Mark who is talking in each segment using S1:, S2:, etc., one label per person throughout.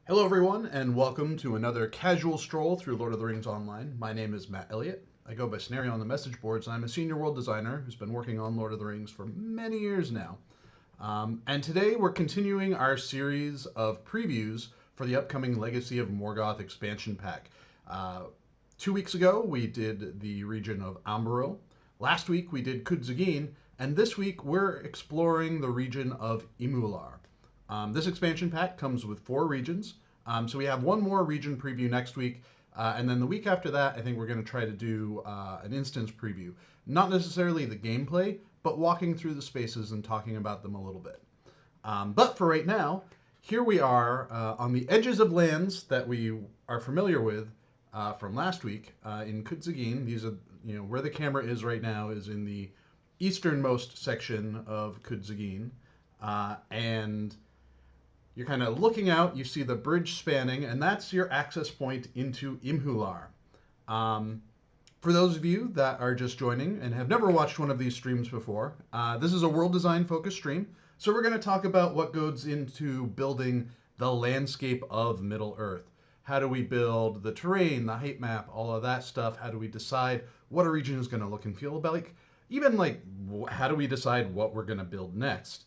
S1: Hello, everyone, and welcome to another casual stroll through Lord of the Rings Online. My name is Matt Elliott. I go by Scenario on the message boards, and I'm a senior world designer who's been working on Lord of the Rings for many years now. And today we're continuing our series of previews for the upcoming Legacy of Morgoth expansion pack. 2 weeks ago, we did the region of Amberil. Last week, we did Kudzagin, and this week, we're exploring the region of Imhûlar. This expansion pack comes with 4 regions. So we have one more region preview next week. And then the week after that, I think we're going to try to do an instance preview. Not necessarily the gameplay, but walking through the spaces and talking about them a little bit. But for right now, here we are on the edges of lands that we are familiar with from last week in Kudzagin. These are, where the camera is right now is in the easternmost section of Kudzagin. And you're kind of looking out, you see the bridge spanning, and that's your access point into Imhûlar. For those of you that are just joining and have never watched one of these streams before, this is a world design focused stream. So we're going to talk about what goes into building the landscape of Middle Earth. How do we build the terrain, the height map, all of that stuff? How do we decide what a region is going to look and feel like? Even like, how do we decide what we're going to build next?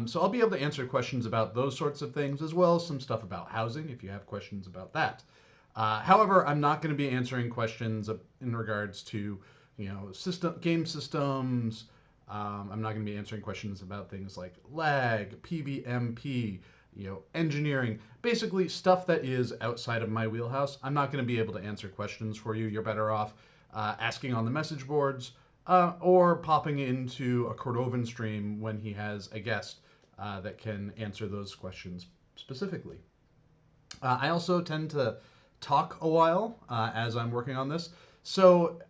S1: So I'll be able to answer questions about those sorts of things, as well as some stuff about housing, if you have questions about that. However, I'm not going to be answering questions in regards to, game systems. I'm not going to be answering questions about things like lag, PVMP, engineering, basically stuff that is outside of my wheelhouse. I'm not going to be able to answer questions for you. You're better off asking on the message boards or popping into a Cordovan stream when he has a guest that can answer those questions specifically. I also tend to talk a while as I'm working on this. So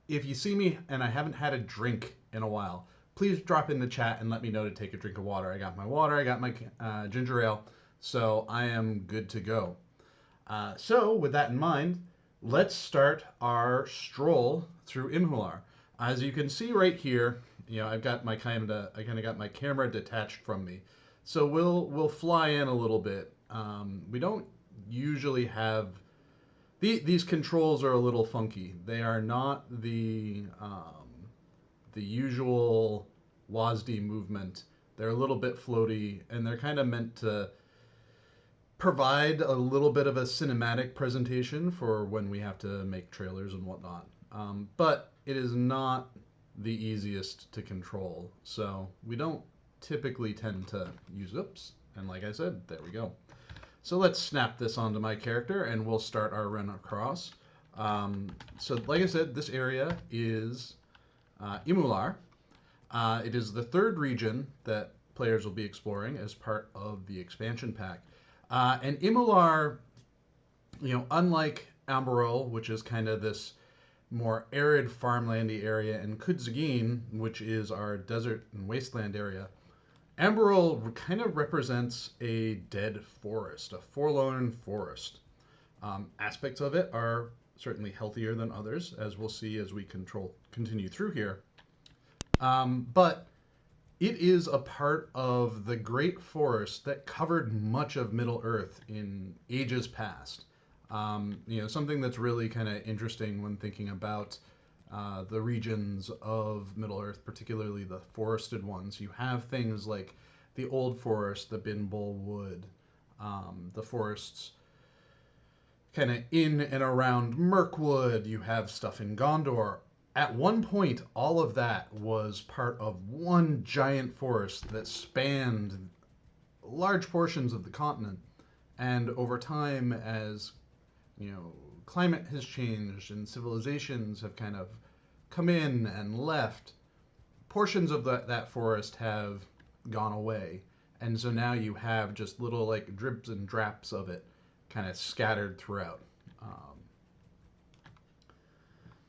S1: if you see me and I haven't had a drink in a while, please drop in the chat and let me know to take a drink of water. I got my water, I got my ginger ale, so I am good to go. So with that in mind, let's start our stroll through Imhûlar. As you can see right here, I've got I kind of got my camera detached from me, so we'll fly in a little bit. We don't usually have these controls are a little funky. They are not the usual WASD movement. They're a little bit floaty, and they're kind of meant to provide a little bit of a cinematic presentation for when we have to make trailers and whatnot. But it is not the easiest to control, so we don't typically tend to use oops. And like I said, there we go. So let's snap this onto my character, and we'll start our run across. So like I said, this area is Imhûlar. It is the third region that players will be exploring as part of the expansion pack. And Imhûlar, unlike Amberil, which is kind of this more arid farmlandy area, and Kudzagin, which is our desert and wasteland area, Amberil kind of represents a dead forest, a forlorn forest. Aspects of it are certainly healthier than others, as we'll see as we continue through here. But it is a part of the great forest that covered much of Middle Earth in ages past. Something that's really kind of interesting when thinking about the regions of Middle Earth, particularly the forested ones. You have things like the Old Forest, the Binbul Wood, the forests kind of in and around Mirkwood. You have stuff in Gondor. At one point, all of that was part of one giant forest that spanned large portions of the continent. And over time, as climate has changed and civilizations have kind of come in and left, portions of that forest have gone away. And so now you have just little like drips and draps of it kind of scattered throughout.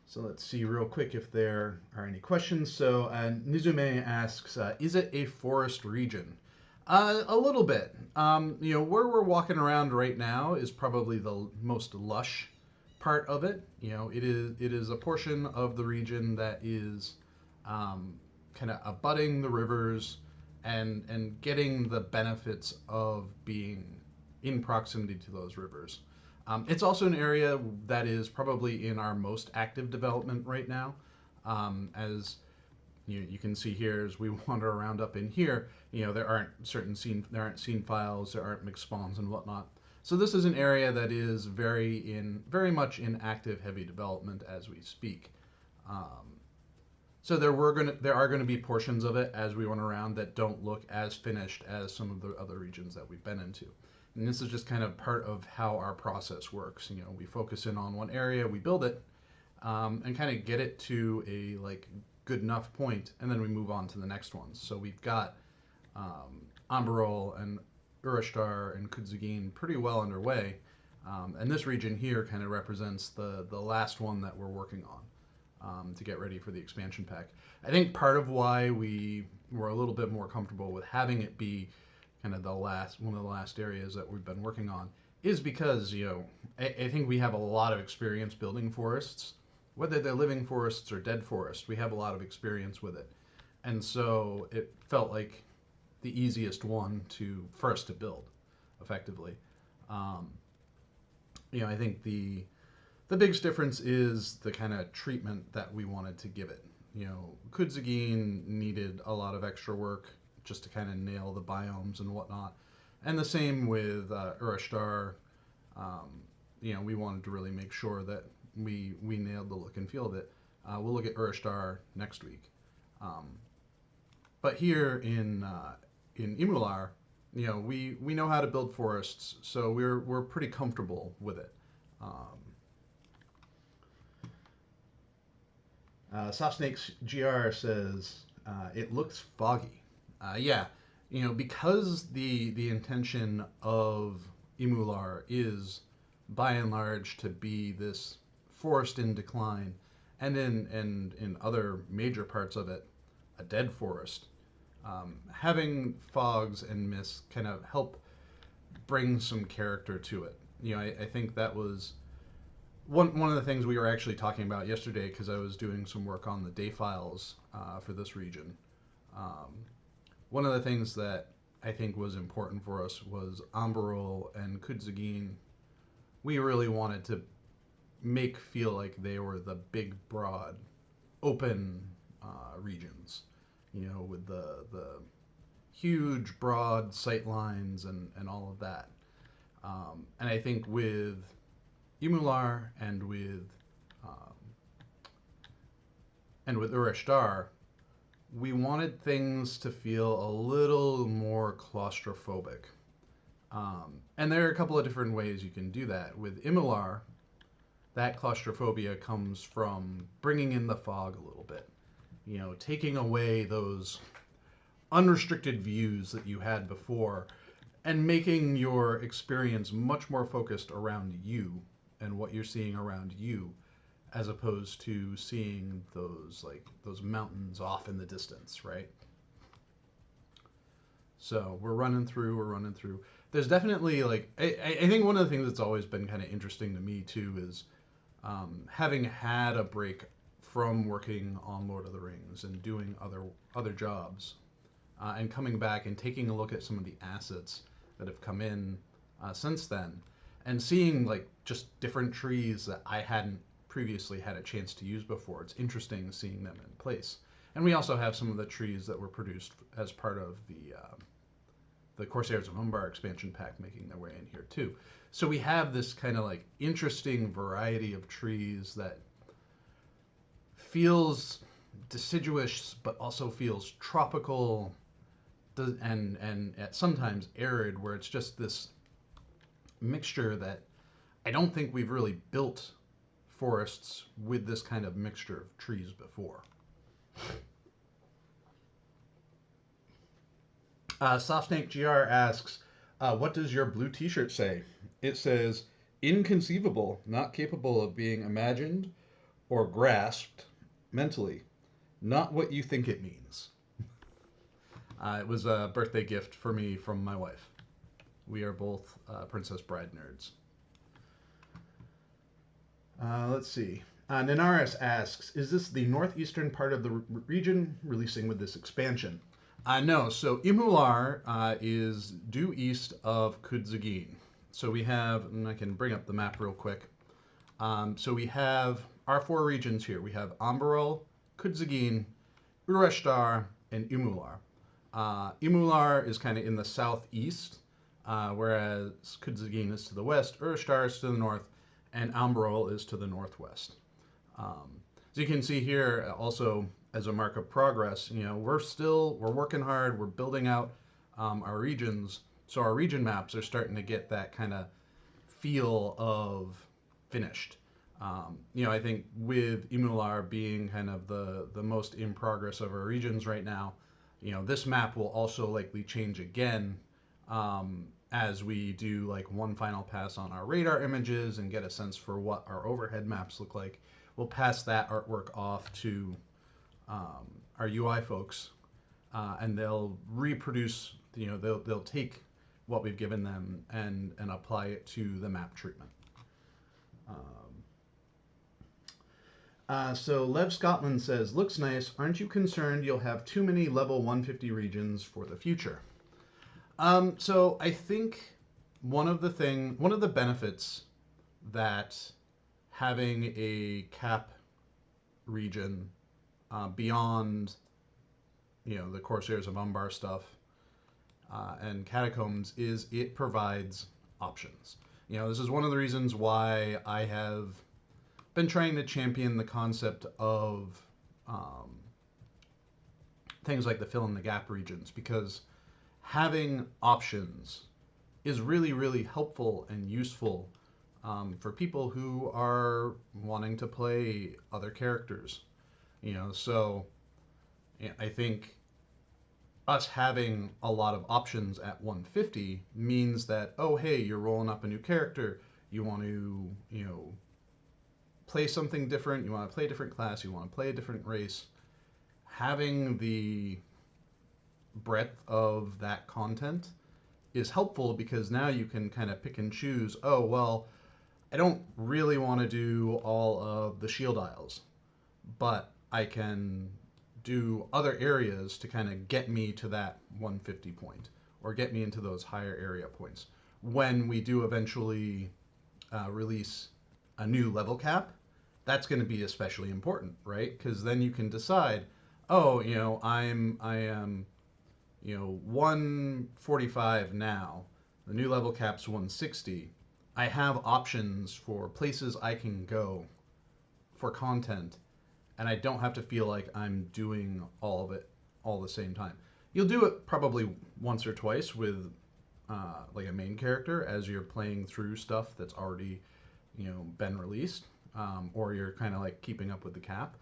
S1: So let's see real quick if there are any questions. So Nizume asks, is it a forest region? A little bit. Where we're walking around right now is probably the most lush part of it. It is a portion of the region that is kind of abutting the rivers and getting the benefits of being in proximity to those rivers. It's also an area that is probably in our most active development right now. As you can see here, as we wander around up in here, there aren't scene files, there aren't mixed spawns and whatnot. So this is an area that is very much in active heavy development as we speak. So there are gonna be portions of it as we run around that don't look as finished as some of the other regions that we've been into. And this is just kind of part of how our process works. We focus in on one area, we build it, and kind of get it to a good enough point, and then we move on to the next ones. So we've got Amberol and Urashtar and Kudzugin pretty well underway, and this region here kind of represents the last one that we're working on to get ready for the expansion pack. I think part of why we were a little bit more comfortable with having it be kind of one of the last areas that we've been working on is because I think we have a lot of experience building forests, whether they're living forests or dead forests. We have a lot of experience with it, and so it felt like the easiest one for us to build effectively. I think the biggest difference is the kind of treatment that we wanted to give it. Kudzugin needed a lot of extra work just to kind of nail the biomes and whatnot, and the same with Urashtar. We wanted to really make sure that we nailed the look and feel of it. We'll look at Urashtar next week, but here in Imhûlar, we know how to build forests, so we're pretty comfortable with it. Soft Snakes GR says it looks foggy. Yeah, because the intention of Imhûlar is by and large to be this forest in decline, and in other major parts of it, a dead forest. Having fogs and mists kind of help bring some character to it. I think that was one of the things we were actually talking about yesterday, because I was doing some work on the day files for this region. One of the things that I think was important for us was Amberol and Kudzugin. We really wanted to feel like they were the big, broad, open regions, with the huge, broad sight lines and all of that. And I think with Imhûlar and with Urashtar, we wanted things to feel a little more claustrophobic. And there are a couple of different ways you can do that. With Imhûlar, that claustrophobia comes from bringing in the fog a little bit. Taking away those unrestricted views that you had before and making your experience much more focused around you and what you're seeing around you, as opposed to seeing those mountains off in the distance, right? So we're running through. There's definitely I think one of the things that's always been kind of interesting to me too is having had a break from working on Lord of the Rings and doing other jobs, and coming back and taking a look at some of the assets that have come in since then, and seeing just different trees that I hadn't previously had a chance to use before. It's interesting seeing them in place. And we also have some of the trees that were produced as part of the Corsairs of Umbar expansion pack making their way in here too. So we have this kind of interesting variety of trees that feels deciduous but also feels tropical and at sometimes arid, where it's just this mixture that I don't think we've really built forests with this kind of mixture of trees before. Soft Snake GR asks, what does your blue t-shirt say? It says, inconceivable, not capable of being imagined or grasped mentally. Not what you think it means. It was a birthday gift for me from my wife. We are both Princess Bride nerds. Let's see. Nanaris asks, is this the northeastern part of the region releasing with this expansion? No. So Imhûlar is due east of Kudzugin. So we have, and I can bring up the map real quick. So we have our 4 regions here. We have Amberol, Kudzagin, Ureshtar, and Imhûlar. Imhûlar is kind of in the southeast, whereas Kudzagin is to the west, Ureshtar is to the north, and Amberol is to the northwest. So you can see here also as a mark of progress, we're working hard, we're building out our regions. So our region maps are starting to get that kind of feel of finished. I think with Imhûlar being kind of the most in progress of our regions right now, this map will also likely change again as we do like one final pass on our radar images and get a sense for what our overhead maps look like. We'll pass that artwork off to our UI folks, and they'll reproduce. They'll take what we've given them and apply it to the map treatment. So Lev Scotland says, looks nice. Aren't you concerned you'll have too many level 150 regions for the future? So I think one of the benefits that having a cap region beyond, the Corsairs of Umbar stuff and Catacombs is it provides options. This is one of the reasons why I have been trying to champion the concept of things like the fill in the gap regions, because having options is really, really helpful and useful for people who are wanting to play other characters. So I think us having a lot of options at 150 means that, oh, hey, you're rolling up a new character, you want to, play something different, you want to play a different class, you want to play a different race. Having the breadth of that content is helpful, because now you can kind of pick and choose, oh, well, I don't really want to do all of the shield aisles, but I can do other areas to kind of get me to that 150 point or get me into those higher area points. When we do eventually release a new level cap, that's going to be especially important, right? Because then you can decide, oh, I am 145 now. The new level cap's 160. I have options for places I can go for content, and I don't have to feel like I'm doing all of it all the same time. You'll do it probably once or twice with like a main character as you're playing through stuff that's already been released, or you're kind of like keeping up with the cap.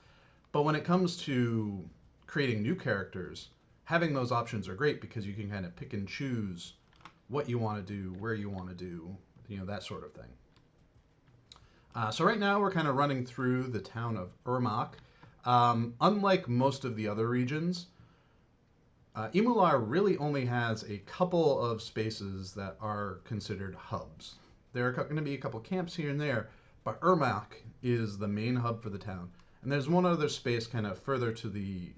S1: But when it comes to creating new characters, having those options are great, because you can kind of pick and choose what you want to do, where you want to do, that sort of thing. So right now we're kind of running through the town of Urmach. Unlike most of the other regions, Imhûlar really only has a couple of spaces that are considered hubs. There are going to be a couple camps here and there, but Urmach is the main hub for the town. And there's one other space kind of further to the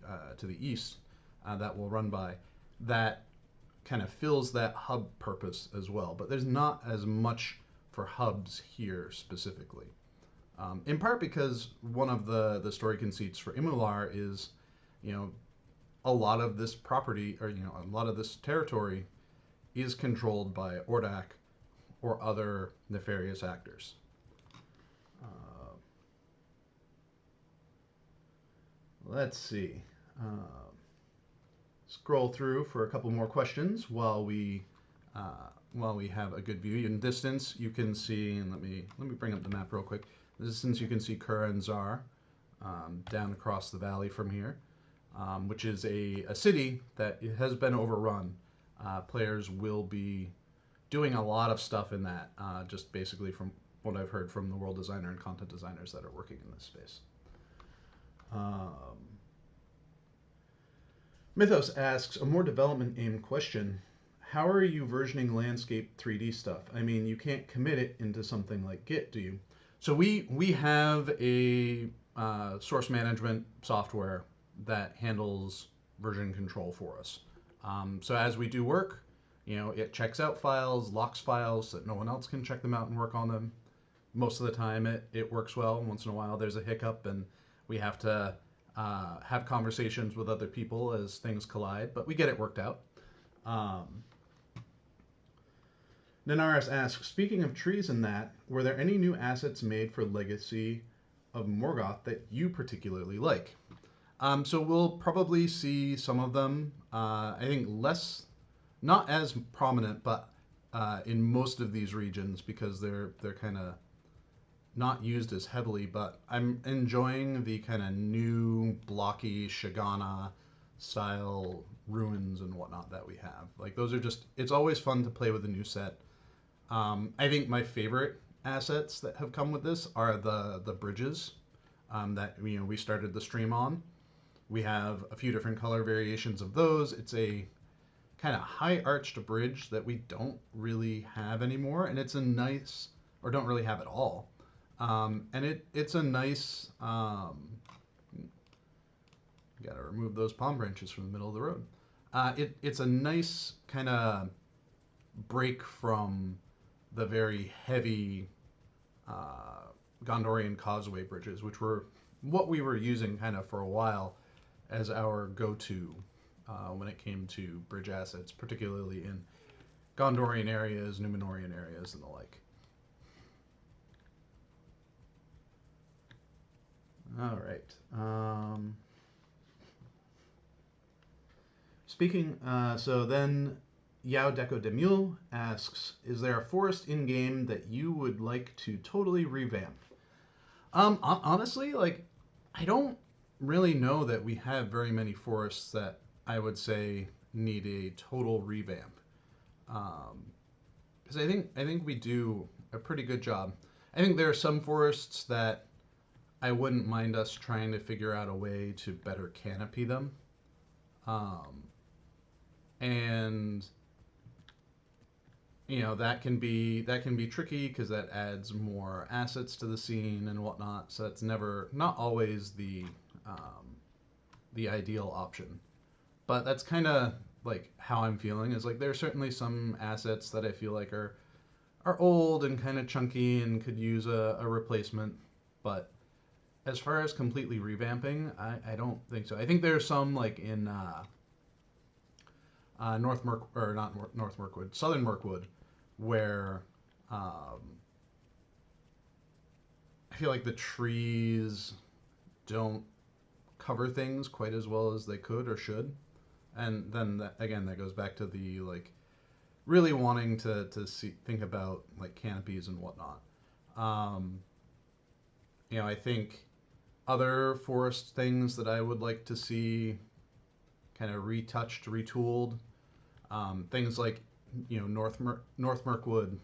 S1: east that we'll run by that kind of fills that hub purpose as well. But there's not as much for hubs here specifically. In part because one of the story conceits for Imhûlar is, a lot of this property, or a lot of this territory is controlled by Ordak or other nefarious actors. Let's see. Scroll through for a couple more questions while we have a good view. In distance, you can see, and let me bring up the map real quick. In distance, you can see Kuranzar down across the valley from here, which is a city that has been overrun. Players will be doing a lot of stuff in that, just basically from what I've heard from the world designer and content designers that are working in this space. Mythos asks a more development-aimed question. How are you versioning landscape 3D stuff? I mean, you can't commit it into something like Git, do you? So we have a source management software that handles version control for us. So as we do work, It checks out files, locks files so that no one else can check them out and work on them. Most of the time it works well. Once in a while there's a hiccup and we have to have conversations with other people as things collide, but we get it worked out. Nanaris asks, speaking of trees and that, were there any new assets made for Legacy of Morgoth that you particularly like? So we'll probably see some of them. I think less, not as prominent, but in most of these regions because they're kind of not used as heavily. But I'm enjoying the kind of new blocky Shagana style ruins and whatnot that we have. Like those are just, it's always fun to play with a new set. I think my favorite assets that have come with this are the bridges that we started the stream on. We have a few different color variations of those. It's a kind of high arched bridge that we don't really have anymore, and it's a nice, or don't really have at all. And it's a nice. Got to remove those palm branches from the middle of the road. It's a nice kind of break from the very heavy Gondorian causeway bridges, which were what we were using kind of for a while as our go-to when it came to bridge assets, particularly in Gondorian areas, Numenorian areas, and the like. All right. Speaking, so then Yao Deco Demule asks, is there a forest in-game that you would like to totally revamp? Honestly, like, I don't really know that we have very many forests that I would say need a total revamp. Because I think we do a pretty good job. I think there are some forests that I wouldn't mind us trying to figure out a way to better canopy them. And that can be tricky because that adds more assets to the scene and whatnot. So that's not always the ideal option. But that's kind of like how I'm feeling. Is like there are certainly some assets that I feel like are old and kind of chunky and could use a replacement. But as far as completely revamping, I don't think so. I think there's some like in North Mirkwood, Southern Mirkwood, where I feel like the trees don't cover things quite as well as they could or should. And then that goes back to the like really wanting to think about like canopies and whatnot. I think other forest things that I would like to see kind of retouched, retooled. Things like North Mirkwood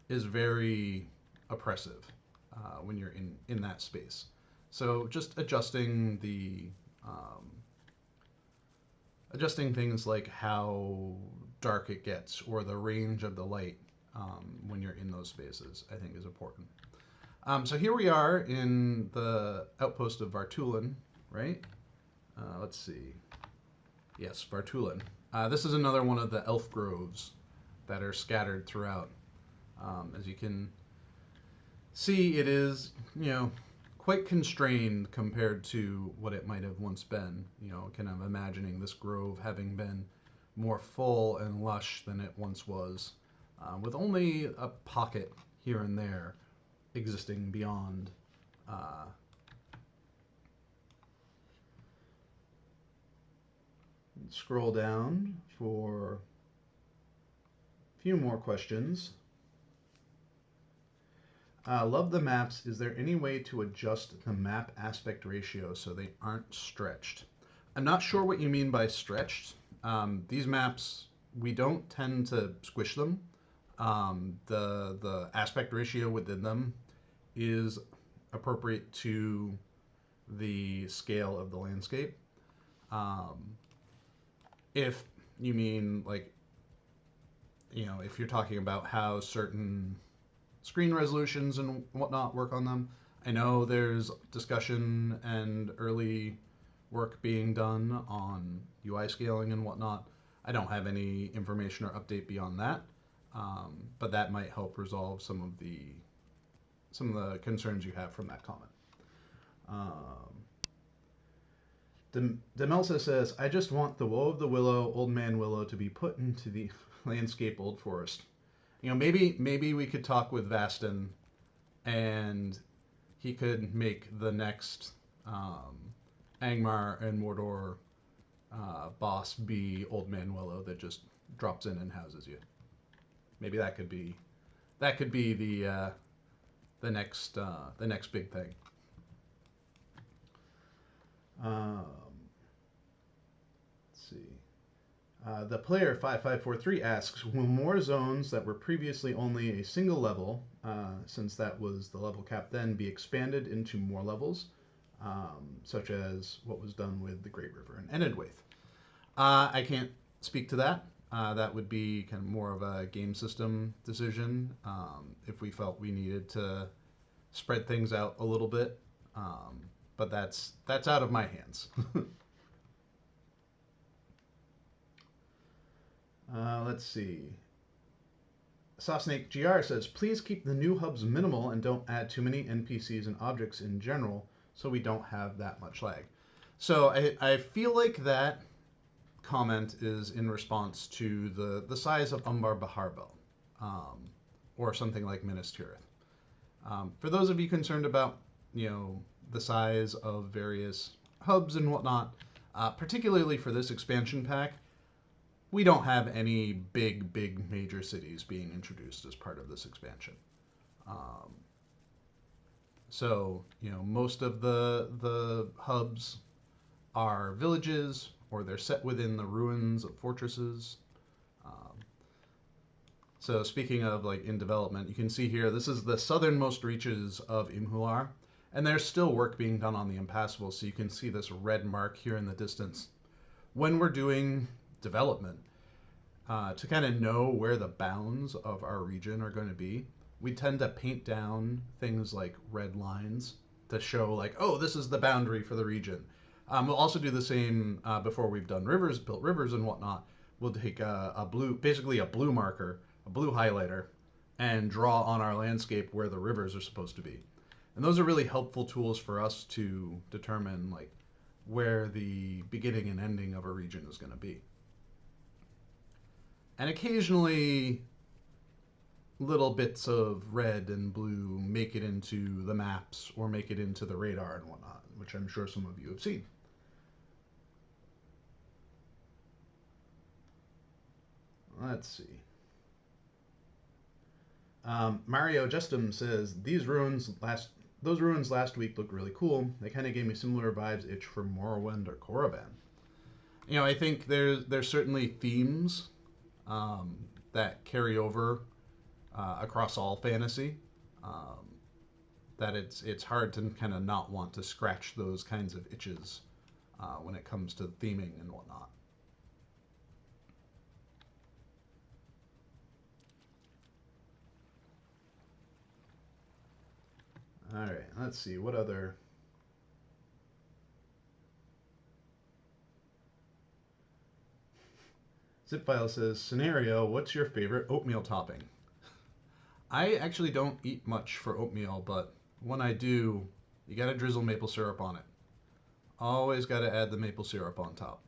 S1: is very oppressive when you're in that space. So just adjusting things like how dark it gets or the range of the light when you're in those spaces, I think is important. So here we are in the outpost of Vartulin, right? Let's see. Yes, Vartulin. This is another one of the elf groves that are scattered throughout. As you can see, it is, quite constrained compared to what it might have once been. Kind of imagining this grove having been more full and lush than it once was, with only a pocket here and there existing beyond. Scroll down for a few more questions. Love the maps. Is there any way to adjust the map aspect ratio so they aren't stretched? I'm not sure what you mean by stretched. These maps, we don't tend to squish them. The aspect ratio within them is appropriate to the scale of the landscape. If you mean like, if you're talking about how certain screen resolutions and whatnot work on them, I know there's discussion and early work being done on UI scaling and whatnot. I don't have any information or update beyond that, but that might help resolve some of the concerns you have from that comment. Demelsa says, I just want the Woe of the Willow, Old Man Willow to be put into the landscape Old Forest. Maybe we could talk with Vastin, and he could make the next Angmar and Mordor boss be Old Man Willow that just drops in and houses you. Maybe that could be the next big thing. Let's see. The player 5543 asks, will more zones that were previously only a single level, since that was the level cap then, be expanded into more levels, such as what was done with the Great River and Enedwaith? I can't speak to that. That would be kind of more of a game system decision, if we felt we needed to spread things out a little bit. But that's out of my hands. Let's see. Sawsnake GR says, please keep the new hubs minimal and don't add too many NPCs and objects in general so we don't have that much lag. So I feel like that comment is in response to the size of Umbar Baharbel, or something like Minas Tirith. For those of you concerned about, the size of various hubs and whatnot, particularly for this expansion pack, we don't have any big major cities being introduced as part of this expansion. So, most of the hubs are villages, or they're set within the ruins of fortresses. So speaking of in development, you can see here, this is the southernmost reaches of Imhûlar, and there's still work being done on the impassable, so you can see this red mark here in the distance. When we're doing development, to kind of know where the bounds of our region are going to be, we tend to paint down things like red lines to show oh, this is the boundary for the region. We'll also do the same before we've done built rivers and whatnot. We'll take basically a blue marker, a blue highlighter, and draw on our landscape where the rivers are supposed to be. And those are really helpful tools for us to determine where the beginning and ending of a region is going to be. And occasionally, little bits of red and blue make it into the maps or make it into the radar and whatnot, which I'm sure some of you have seen. Let's see. Mario Justum says, those ruins last week looked really cool. They kind of gave me similar vibes itch for Morrowind or Korriban. I think there's certainly themes that carry over across all fantasy, that it's hard to kind of not want to scratch those kinds of itches when it comes to theming and whatnot. All right, let's see what other. Zipfile says, scenario, what's your favorite oatmeal topping? I actually don't eat much for oatmeal, but when I do, you gotta drizzle maple syrup on it. Always gotta add the maple syrup on top.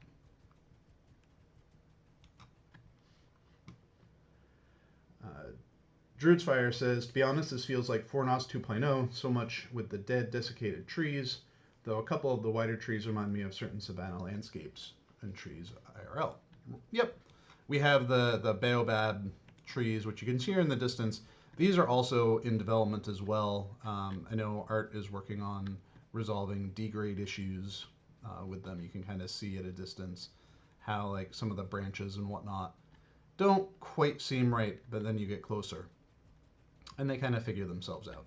S1: Druid's Fire says, to be honest, this feels like Fornos 2.0, so much with the dead, desiccated trees, though a couple of the wider trees remind me of certain savanna landscapes and trees IRL. Yep. We have the baobab trees, which you can see here in the distance. These are also in development as well. I know Art is working on resolving degrade issues with them. You can kind of see at a distance how some of the branches and whatnot don't quite seem right, but then you get closer and they kind of figure themselves out.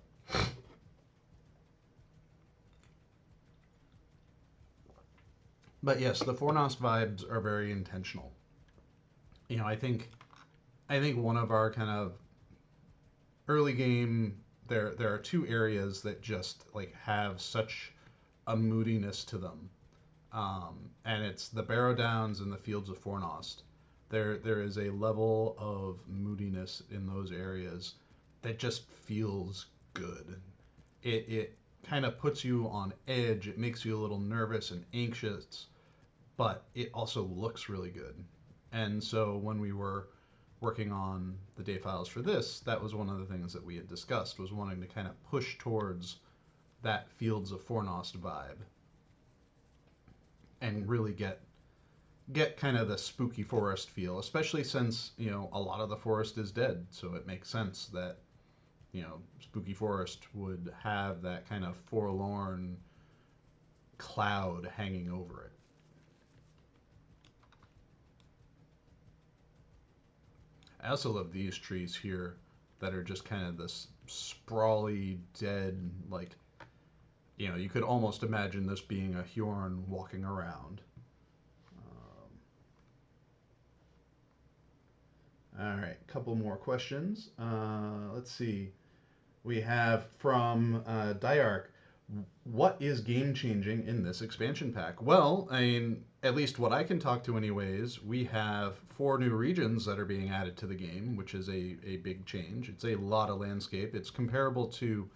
S1: But yes, the Fornos vibes are very intentional. I think one of our kind of early game, there are two areas that just have such a moodiness to them, and it's the Barrow Downs and the Fields of Fornost. There is a level of moodiness in those areas that just feels good. It kind of puts you on edge. It makes you a little nervous and anxious, but it also looks really good. And so when we were working on the day files for this, that was one of the things that we had discussed, was wanting to kind of push towards that Fields of Fornost vibe and really get kind of the spooky forest feel, especially since, a lot of the forest is dead, so it makes sense that, spooky forest would have that kind of forlorn cloud hanging over it. I also love these trees here that are just kind of this sprawly, dead, like, you could almost imagine this being a Hjorn walking around. All right, a couple more questions. Let's see. We have from Diark, what is game changing in this expansion pack? Well, I mean, at least what I can talk to, anyways, we have 4 new regions that are being added to the game, which is a big change. It's a lot of landscape. It's comparable to,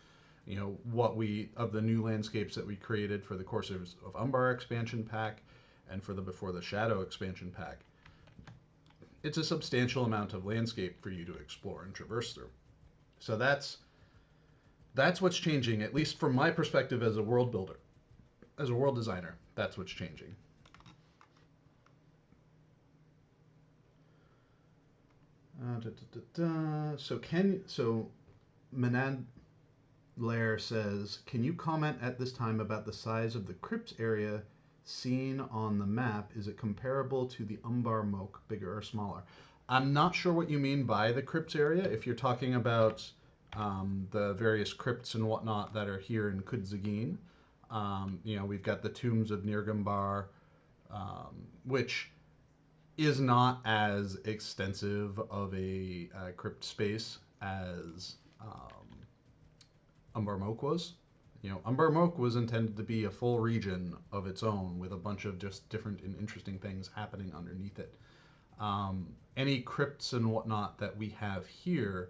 S1: of the new landscapes that we created for the Corsairs of Umbar expansion pack and for the Before the Shadow expansion pack. It's a substantial amount of landscape for you to explore and traverse through. So that's what's changing, at least from my perspective as a world builder, as a world designer. That's what's changing. So Manad says, can you comment at this time about the size of the crypts area seen on the map? Is it comparable to the Umbar Moke, bigger or smaller? I'm not sure what you mean by the crypts area. If you're talking about the various crypts and whatnot that are here in Kudzagin, we've got the tombs of Nirgambar, which is not as extensive of a crypt space as Umbar Moke was. Umbar Moke was intended to be a full region of its own with a bunch of just different and interesting things happening underneath it. Any crypts and whatnot that we have here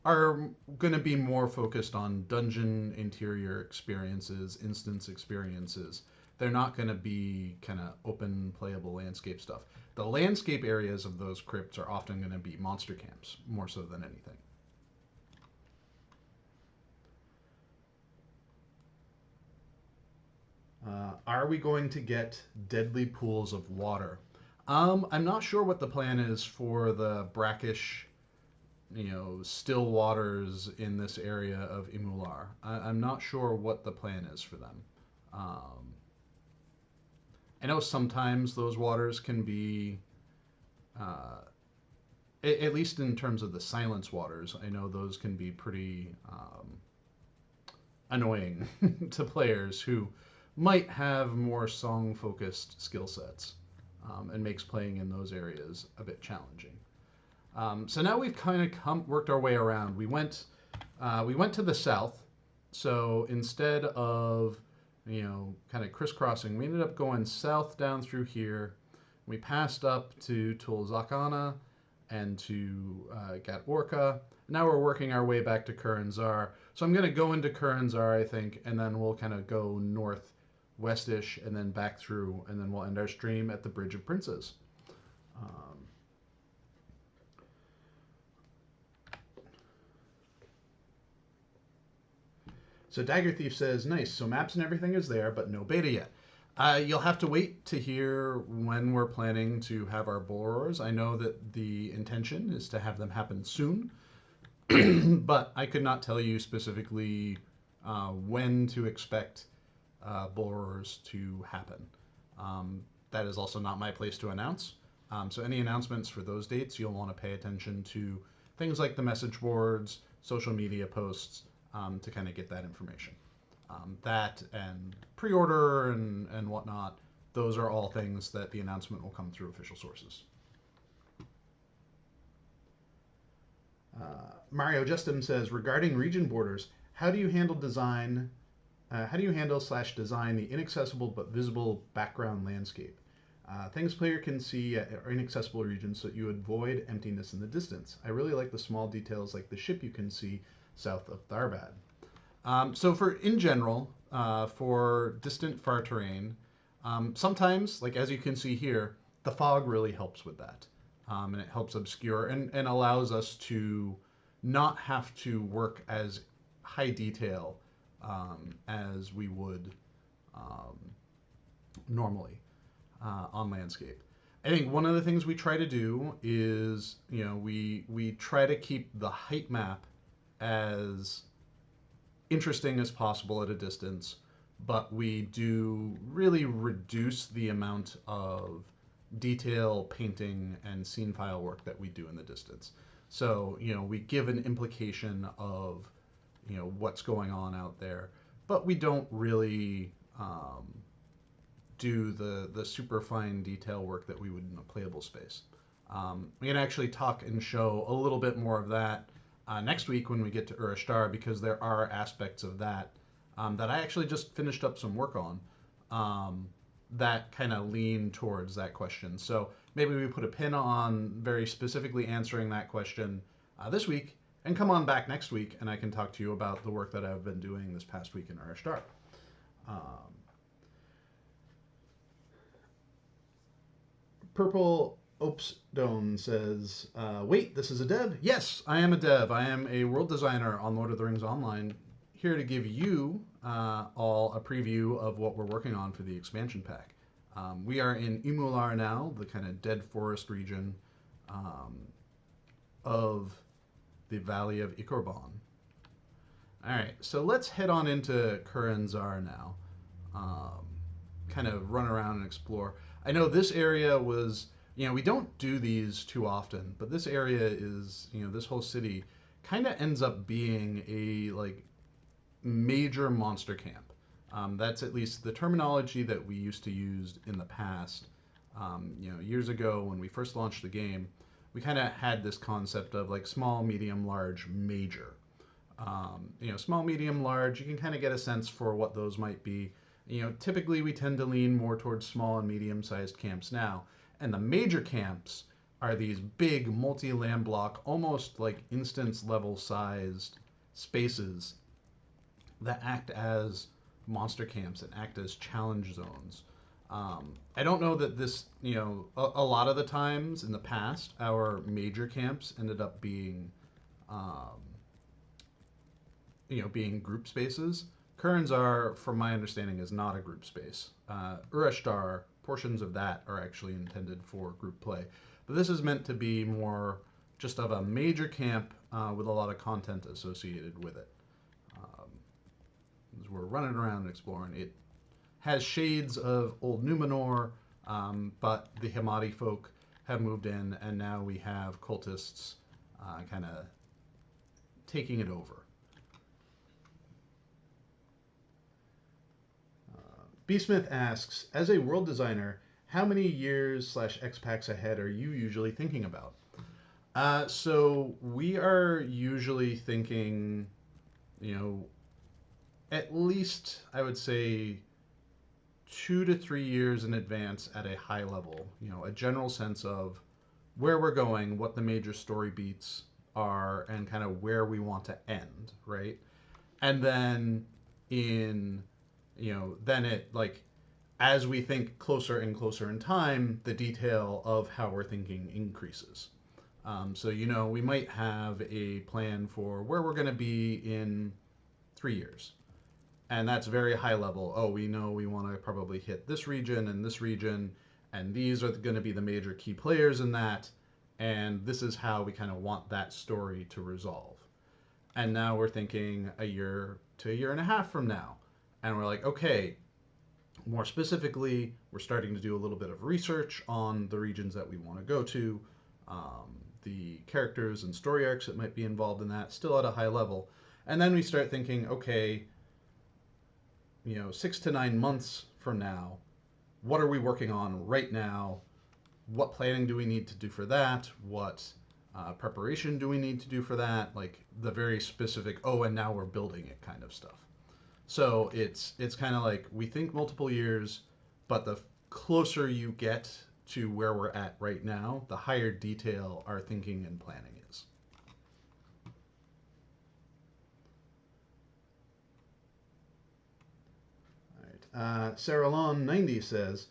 S1: are going to be more focused on dungeon interior experiences, instance experiences. They're not going to be kind of open playable landscape stuff. The landscape areas of those crypts are often going to be monster camps, more so than anything. Are we going to get deadly pools of water? I'm not sure what the plan is for the brackish, still waters in this area of Imhûlar. I'm not sure what the plan is for them. I know sometimes those waters can be, at least in terms of the silence waters, I know those can be pretty annoying to players who might have more song-focused skill sets, and makes playing in those areas a bit challenging. So now we've kind of worked our way around. We went to the south, so instead of kind of crisscrossing, we ended up going south down through here. We passed up to Tulzakana and to Gat Orca. Now we're working our way back to Kuranzar. So I'm going to go into Kuranzar, I think, and then we'll kind of go northwestish and then back through, and then we'll end our stream at the Bridge of Princes. So Dagger Thief says, nice, so maps and everything is there, but no beta yet. You'll have to wait to hear when we're planning to have our borers. I know that the intention is to have them happen soon, but I could not tell you specifically when to expect borers to happen. That is also not my place to announce. So any announcements for those dates, you'll want to pay attention to things like the message boards, social media posts, to kind of get that information. That and pre-order and whatnot, those are all things that the announcement will come through official sources. Mario Justin says, regarding region borders, how do you handle /design the inaccessible but visible background landscape? Things player can see are inaccessible regions so that you avoid emptiness in the distance. I really like the small details like the ship you can see south of Tharbad. So for in general, for distant far terrain, sometimes, like as you can see here, the fog really helps with that. And it helps obscure and allows us to not have to work as high detail as we would um, normally on landscape. I think one of the things we try to do is, we try to keep the height map as interesting as possible at a distance, but we do really reduce the amount of detail painting and scene file work that we do in the distance. So, we give an implication of, what's going on out there, but we don't really do the super fine detail work that we would in a playable space. We can actually talk and show a little bit more of that next week when we get to Urashtar, because there are aspects of that that I actually just finished up some work on that kind of lean towards that question. So maybe we put a pin on very specifically answering that question this week, and come on back next week, and I can talk to you about the work that I've been doing this past week in Urashtar. Purple Opsdome says, wait, this is a dev? Yes, I am a dev. I am a world designer on Lord of the Rings Online, here to give you all a preview of what we're working on for the expansion pack. We are in Imhûlar now, the kind of dead forest region of the Valley of Ikorban. All right, so let's head on into Kuranzar now. Kind of run around and explore. I know this area was, we don't do these too often, but this area is, this whole city kind of ends up being a like major monster camp. That's at least the terminology that we used to use in the past. Years ago when we first launched the game, we kind of had this concept of like small, medium, large, major. Small, medium, large, you can kind of get a sense for what those might be. Typically we tend to lean more towards small and medium-sized camps now. And the major camps are these big multi-land block, almost like instance level sized spaces that act as monster camps and act as challenge zones. I don't know that this, a lot of the times in the past, our major camps ended up being, being group spaces. Kuranzar, from my understanding, is not a group space. Urashtar, portions of that are actually intended for group play. But this is meant to be more just of a major camp with a lot of content associated with it. As we're running around and exploring, it has shades of old Numenor, but the Himadi folk have moved in, and now we have cultists kind of taking it over. B-Smith asks, as a world designer, how many years / X packs ahead are you usually thinking about? So we are usually thinking, at least I would say 2 to 3 years in advance at a high level. A general sense of where we're going, what the major story beats are, and kind of where we want to end, right? And then then it like as we think closer and closer in time, the detail of how we're thinking increases. So we might have a plan for where we're going to be in 3 years, and that's very high level. Oh, we know we want to probably hit this region, and these are going to be the major key players in that, and this is how we kind of want that story to resolve. And now we're thinking a year to a year and a half from now. And we're like, okay, more specifically, we're starting to do a little bit of research on the regions that we want to go to, the characters and story arcs that might be involved in that, still at a high level. And then we start thinking, okay, 6 to 9 months from now, what are we working on right now? What planning do we need to do for that? What preparation do we need to do for that? Like the very specific, and now we're building it kind of stuff. So it's kind of like we think multiple years, but closer you get to where we're at right now, the higher detail our thinking and planning is. All right. Sarah Long 90 says,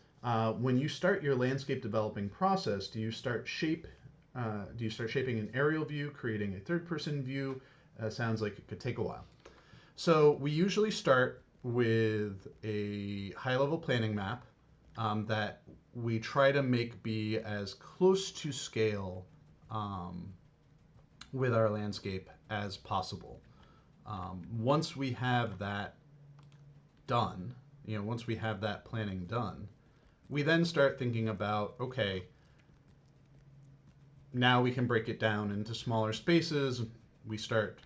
S1: when you start your landscape developing process, do you start shaping an aerial view, creating a third-person view? Sounds like it could take a while. So we usually start with a high-level planning map that we try to make be as close to scale with our landscape as possible. Once we have that done, once we have that planning done, we then start thinking about, okay, now we can break it down into smaller spaces. We start,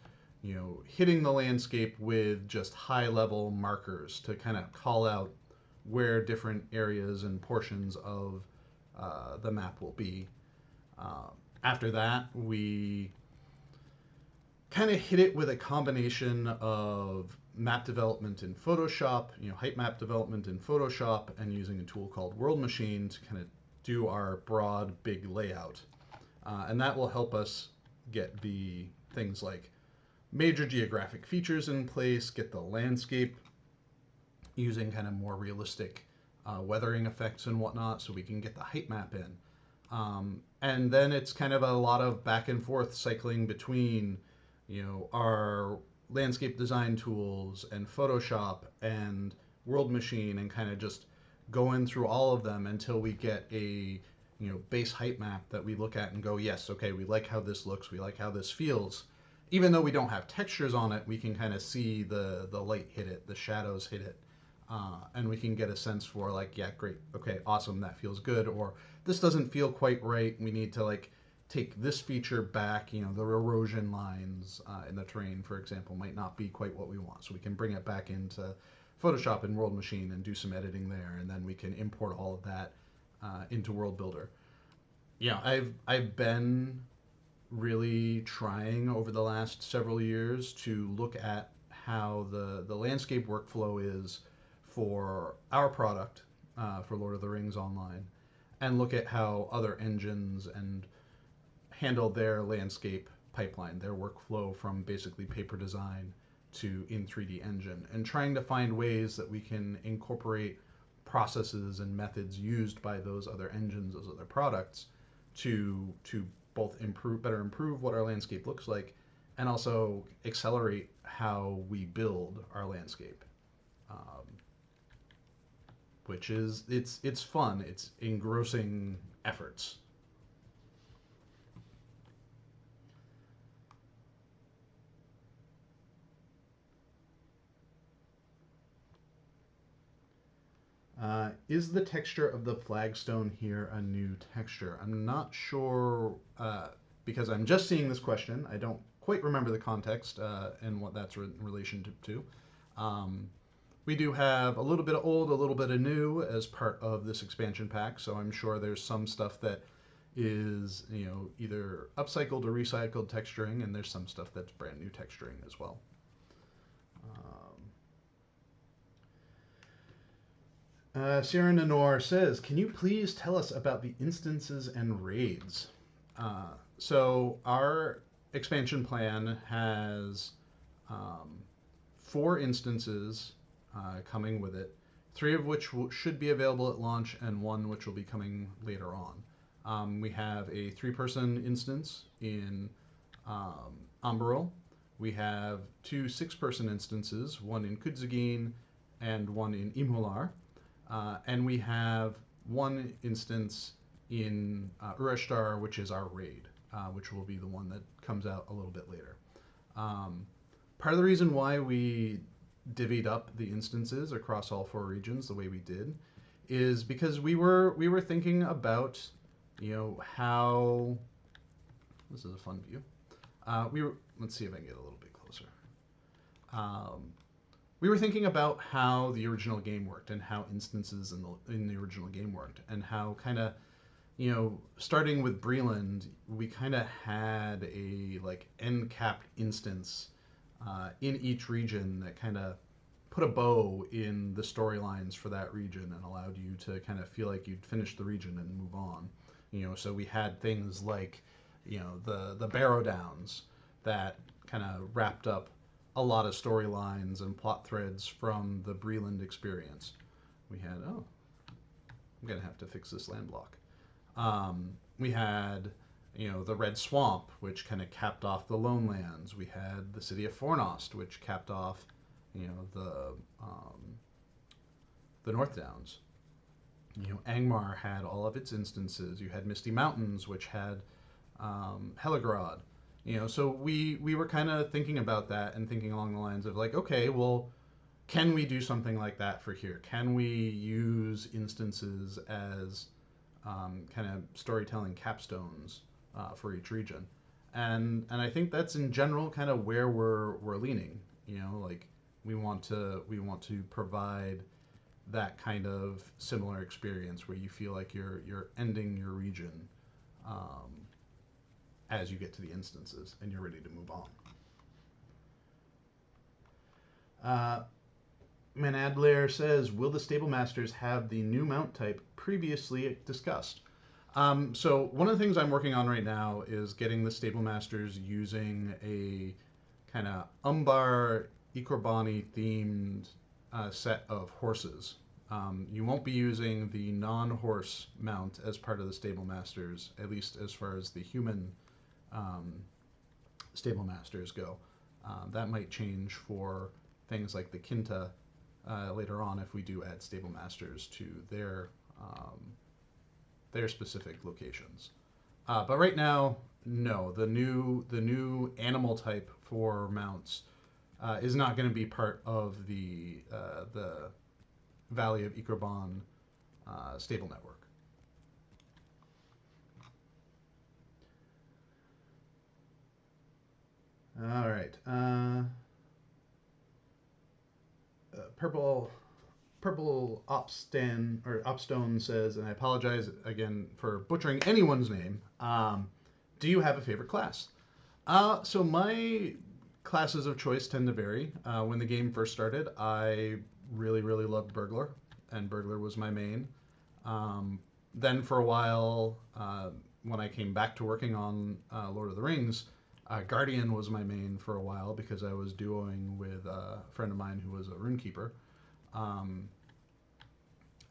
S1: hitting the landscape with just high level markers to kind of call out where different areas and portions of the map will be. After that, we kind of hit it with a combination of map development in Photoshop, height map development in Photoshop, and using a tool called World Machine to kind of do our broad, big layout. And that will help us get the things like major geographic features in place, get the landscape using kind of more realistic weathering effects and whatnot, so we can get the height map in. And then it's kind of a lot of back and forth cycling between, our landscape design tools and Photoshop and World Machine, and kind of just going through all of them until we get a base height map that we look at and go, yes, okay, we like how this looks, we like how this feels. Even though we don't have textures on it, we can kind of see the light hit it, the shadows hit it, and we can get a sense for like, yeah, great, okay, awesome, that feels good, or this doesn't feel quite right, we need to like take this feature back, the erosion lines in the terrain, for example, might not be quite what we want, so we can bring it back into Photoshop and World Machine and do some editing there, and then we can import all of that into World Builder. I've been really trying over the last several years to look at how the landscape workflow is for our product, for Lord of the Rings Online, and look at how other engines and handle their landscape pipeline, their workflow from basically paper design to in 3D engine, and trying to find ways that we can incorporate processes and methods used by those other engines, those other products, to both better improve what our landscape looks like, and also accelerate how we build our landscape. Which is it's fun, it's engrossing efforts. Is the texture of the flagstone here a new texture? I'm not sure, because I'm just seeing this question. I don't quite remember the context and what that's in relation to. We do have a little bit of old, a little bit of new as part of this expansion pack, so I'm sure there's some stuff that is, either upcycled or recycled texturing, and there's some stuff that's brand new texturing as well. Sierra Nanor says, can you please tell us about the instances and raids? So our expansion plan has 4 instances coming with it, 3 of which should be available at launch, and 1 which will be coming later on. We have a 3-person instance in Amberil. We have 2 6-person instances, 1 in Kudzagin and 1 in Imhûlar. And we have 1 instance in Urashtar, which is our raid, which will be the one that comes out a little bit later. Part of the reason why we divvied up the instances across all 4 regions the way we did is because we were thinking about, how this is a fun view. Let's see if I can get a little bit closer. We were thinking about how the original game worked and how instances in the original game worked, and how kind of, starting with Breland, we kind of had a like end capped instance in each region that kind of put a bow in the storylines for that region and allowed you to kind of feel like you'd finished the region and move on. So we had things like, the Barrow Downs that kind of wrapped up a lot of storylines and plot threads from the Breland experience. We had, I'm gonna have to fix this land block. We had, the Red Swamp, which kind of capped off the Lone Lands. We had the city of Fornost, which capped off, the North Downs. Angmar had all of its instances. You had Misty Mountains, which had Heligrod. So we were kind of thinking about that and thinking along the lines of like, okay, well, can we do something like that for here? Can we use instances as kind of storytelling capstones for each region? And I think that's in general kind of where we're leaning. Like we want to provide that kind of similar experience where you feel like you're ending your region as you get to the instances and you're ready to move on. Manadler says, will the Stable Masters have the new mount type previously discussed? So one of the things I'm working on right now is getting the Stable Masters using a kind of Umbar Ikorbani themed set of horses. You won't be using the non-horse mount as part of the Stable Masters, at least as far as the human Stable Masters go. That might change for things like the Kinta later on if we do add Stable Masters to their specific locations. But right now, no. The new animal type for mounts is not going to be part of the Valley of Ikorban stable network. All right. Purple Opstone says, and I apologize again for butchering anyone's name. Do you have a favorite class? So my classes of choice tend to vary. When the game first started, I really loved Burglar, and Burglar was my main. Then for a while, when I came back to working on Lord of the Rings, Guardian was my main for a while because I was duoing with a friend of mine who was a runekeeper.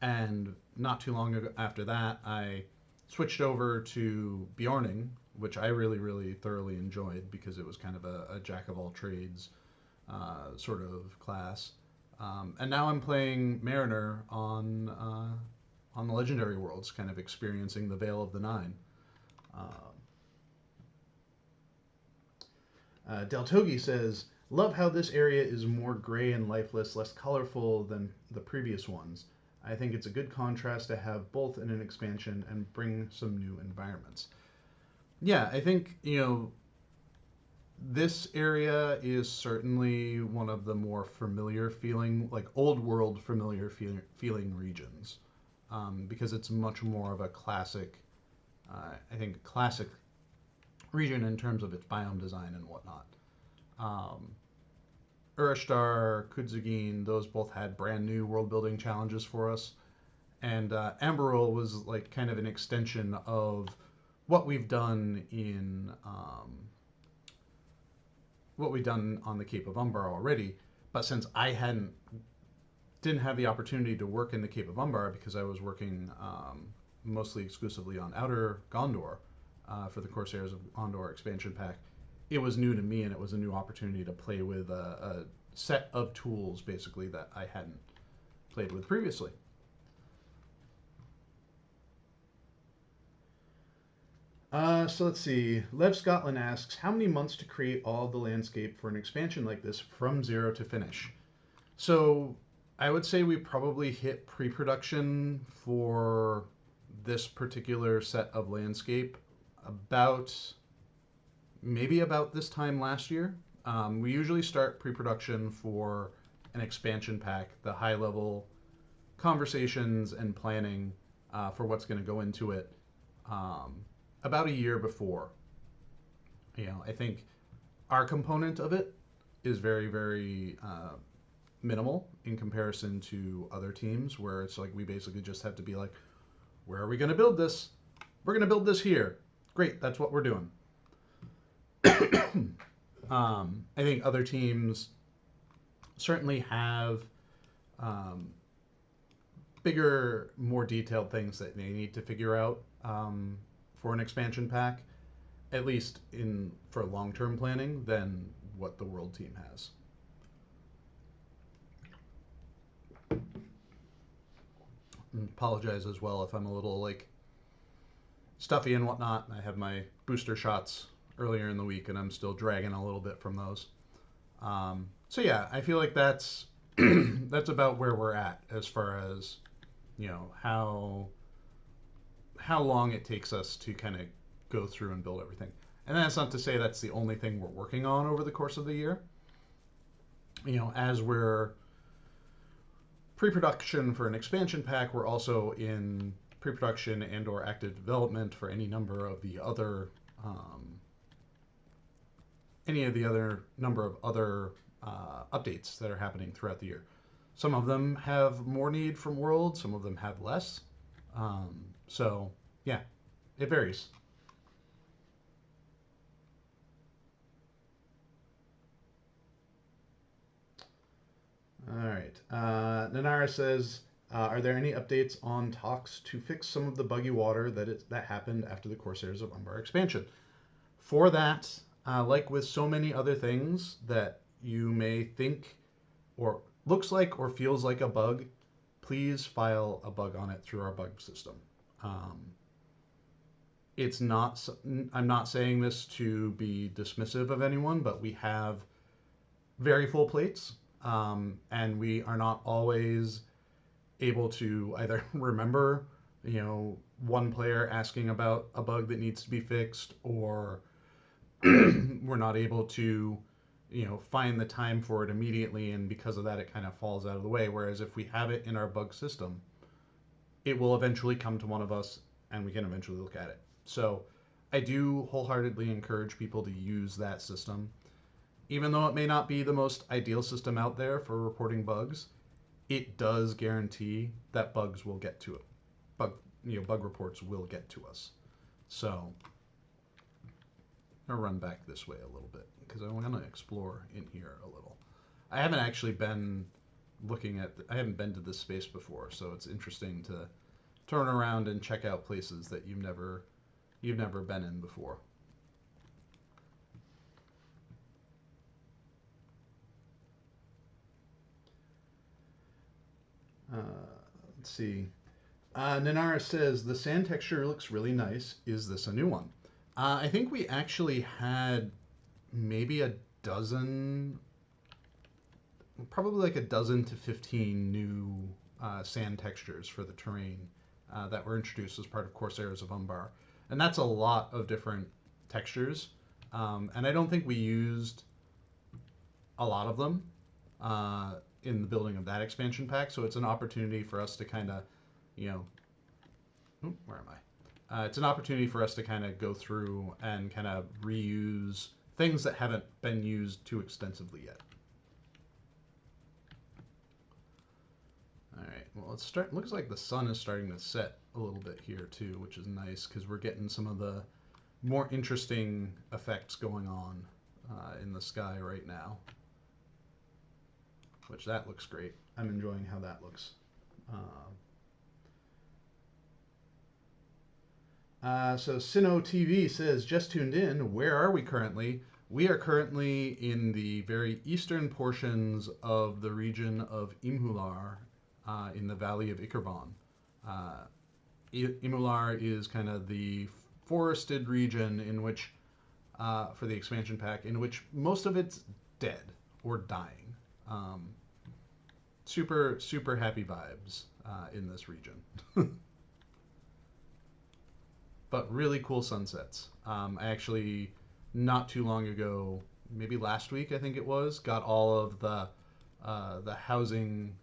S1: And not too long ago after that, I switched over to Bjorning, which I really thoroughly enjoyed because it was kind of a jack of all trades sort of class. And now I'm playing Mariner on the Legendary Worlds, kind of experiencing the Veil of the Nine. Deltogi says, love how this area is more gray and lifeless, less colorful than the previous ones. I think it's a good contrast to have both in an expansion and bring some new environments. Yeah, I think, this area is certainly one of the more familiar feeling, like old world familiar feeling regions, because it's much more of a classic, classic region in terms of its biome design and whatnot. Urashtar, Kudzugin, those both had brand new world building challenges for us. And Amberol was like kind of an extension of what we've done in what we've done on the Cape of Umbar already. But since I didn't have the opportunity to work in the Cape of Umbar because I was working mostly exclusively on Outer Gondor for the Corsairs of Gondor expansion pack, it was new to me, and it was a new opportunity to play with a set of tools, basically, that I hadn't played with previously. So let's see. Lev Scotland asks, how many months to create all of the landscape for an expansion like this from zero to finish? So I would say we probably hit pre-production for this particular set of landscape maybe about this time last year. We usually start pre-production for an expansion pack, the high-level conversations and planning for what's going to go into it about a year before. I think our component of it is very minimal in comparison to other teams where it's like we basically just have to be like, where are we going to build this? We're going to build this here. Great, that's what we're doing. I think other teams certainly have bigger, more detailed things that they need to figure out for an expansion pack, at least for long-term planning, than what the World team has. And apologize as well if I'm a little like stuffy and whatnot. I have my booster shots earlier in the week, and I'm still dragging a little bit from those. So yeah, I feel like that's that's about where we're at as far as how long it takes us to kind of go through and build everything. And that's not to say that's the only thing we're working on over the course of the year. As we're pre-production for an expansion pack, we're also in pre-production and or active development for any number of the other number of other updates that are happening throughout the year. Some of them have more need from World, some of them have less. So yeah, it varies. All right. Nanara says, are there any updates on talks to fix some of the buggy water that happened after the Corsairs of Umbar expansion? For that, like with so many other things that you may think or looks like or feels like a bug, please file a bug on it through our bug system. It's not. I'm not saying this to be dismissive of anyone, but we have very full plates, and we are not always able to either remember, one player asking about a bug that needs to be fixed, or we're not able to, find the time for it immediately, and because of that, it kind of falls out of the way. Whereas if we have it in our bug system, it will eventually come to one of us, and we can eventually look at it. So I do wholeheartedly encourage people to use that system. Even though it may not be the most ideal system out there for reporting bugs, it does guarantee that bugs will get to it. Bug reports will get to us. So I'm gonna run back this way a little bit because I want to explore in here a little. I haven't actually been I haven't been to this space before, so it's interesting to turn around and check out places that you've never been in before. Let's see. Nanara says, the sand texture looks really nice. Is this a new one? I think we actually had maybe a dozen, probably like a dozen to 15 new sand textures for the terrain that were introduced as part of Corsairs of Umbar. And that's a lot of different textures. And I don't think we used a lot of them in the building of that expansion pack. So it's an opportunity for us to kind of, where am I? It's an opportunity for us to kind of go through and kind of reuse things that haven't been used too extensively yet. All right, well, let's start. Looks like the sun is starting to set a little bit here too, which is nice because we're getting some of the more interesting effects going on in the sky right now, which that looks great. I'm enjoying how that looks. So Sino TV says, just tuned in. Where are we currently? We are currently in the very eastern portions of the region of Imhûlar in the valley of Ikerban. Imhûlar is kind of the forested region in which, for the expansion pack, in which most of it's dead or dying. Super, super happy vibes in this region. But really cool sunsets. I actually, not too long ago, maybe last week I think it was, got all of the housing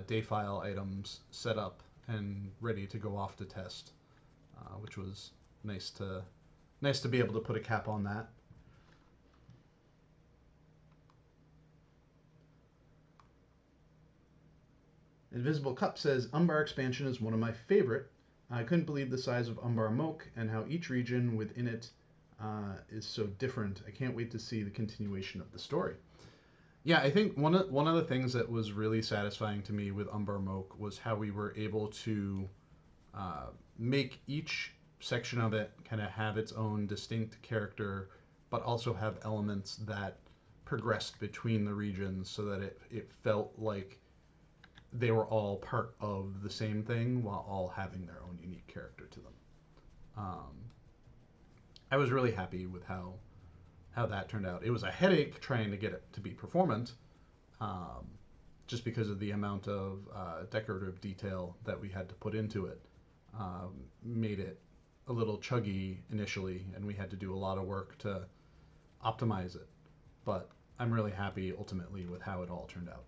S1: day file items set up and ready to go off to test, which was nice to be able to put a cap on that. Invisible Cup says Umbar expansion is one of my favorite. I couldn't believe the size of Umbar Moke and how each region within it is so different. I can't wait to see the continuation of the story. Yeah, I think one of the things that was really satisfying to me with Umbar Moke was how we were able to make each section of it kind of have its own distinct character, but also have elements that progressed between the regions so that it felt like they were all part of the same thing while all having their own unique character to them. Um, I was really happy with how that turned out. It was a headache trying to get it to be performant, um, just because of the amount of decorative detail that we had to put into it. Made it a little chuggy initially, and we had to do a lot of work to optimize it. But I'm really happy ultimately with how it all turned out.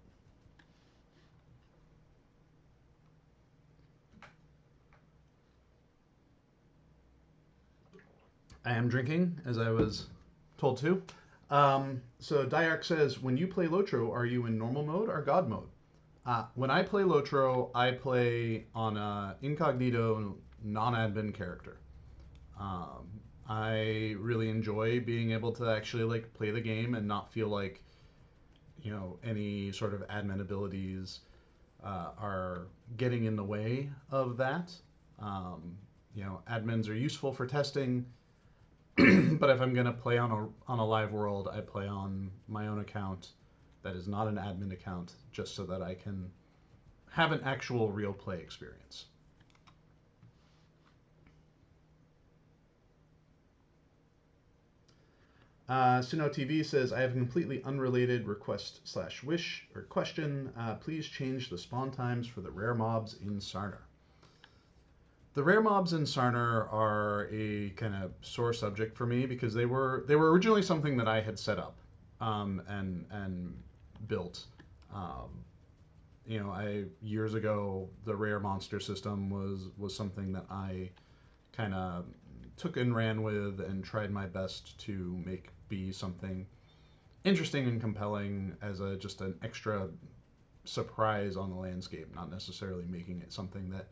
S1: I am drinking, as I was told to. So Diark says, when you play Lotro, are you in normal mode or God mode? When I play Lotro, I play on a incognito non-admin character. Um, I really enjoy being able to actually like play the game and not feel like any sort of admin abilities are getting in the way of that. Admins are useful for testing, but if I'm going to play on a live world, I play on my own account that is not an admin account, just so that I can have an actual real play experience. Suno TV says, I have a completely unrelated request/wish or question. Please change the spawn times for the rare mobs in Sarner. The rare mobs in Sarner are a kind of sore subject for me because they were originally something that I had set up and built. I years ago, the rare monster system was something that I kind of took and ran with and tried my best to make be something interesting and compelling as just an extra surprise on the landscape, not necessarily making it something that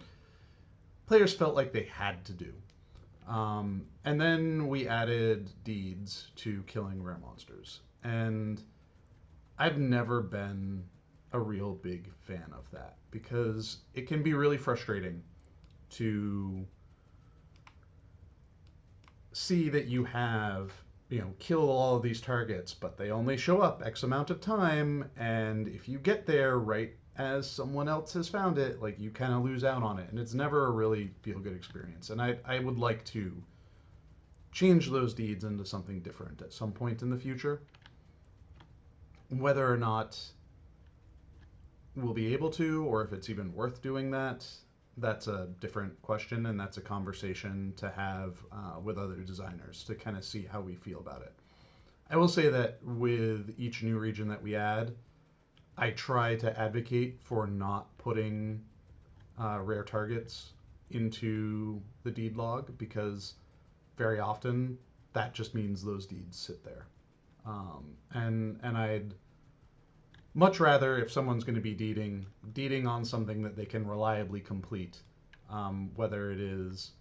S1: players felt like they had to do. And then we added deeds to killing rare monsters. And I've never been a real big fan of that because it can be really frustrating to see that you have, kill all of these targets, but they only show up X amount of time. And if you get there right as someone else has found it, like you kind of lose out on it, and it's never a really feel good experience. And I would like to change those deeds into something different at some point in the future. Whether or not we'll be able to, or if it's even worth doing that, that's a different question, and that's a conversation to have with other designers to kind of see how we feel about it. I will say that with each new region that we add, I try to advocate for not putting rare targets into the deed log because very often that just means those deeds sit there. And I'd much rather, if someone's going to be deeding on something that they can reliably complete, whether it is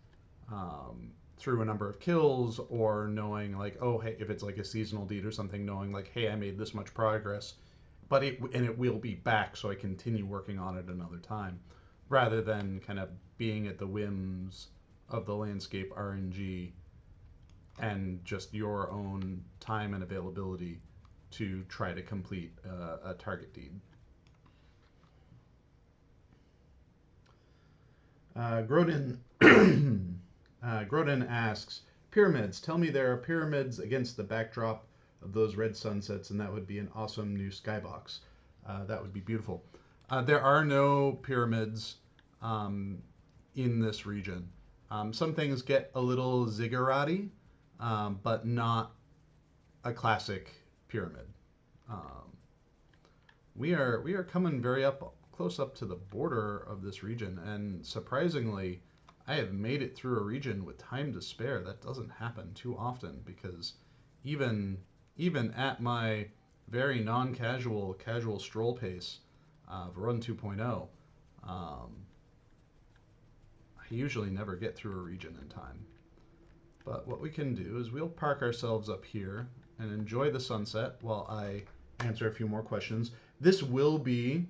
S1: through a number of kills or knowing like, oh, hey, if it's like a seasonal deed or something, knowing like, hey, I made this much progress, but it will be back, so I continue working on it another time, rather than kind of being at the whims of the landscape RNG and just your own time and availability to try to complete a target deed. Grodin Grodin asks, pyramids. Tell me there are pyramids against the backdrop of those red sunsets, and that would be an awesome new skybox. That would be beautiful. There are no pyramids in this region. Some things get a little zigguratty, but not a classic pyramid. We are coming very close up to the border of this region, and surprisingly, I have made it through a region with time to spare. That doesn't happen too often because even at my very non-casual casual stroll pace of Run 2.0, Um, I usually never get through a region in time. But what we can do is we'll park ourselves up here and enjoy the sunset while I answer a few more questions. This will be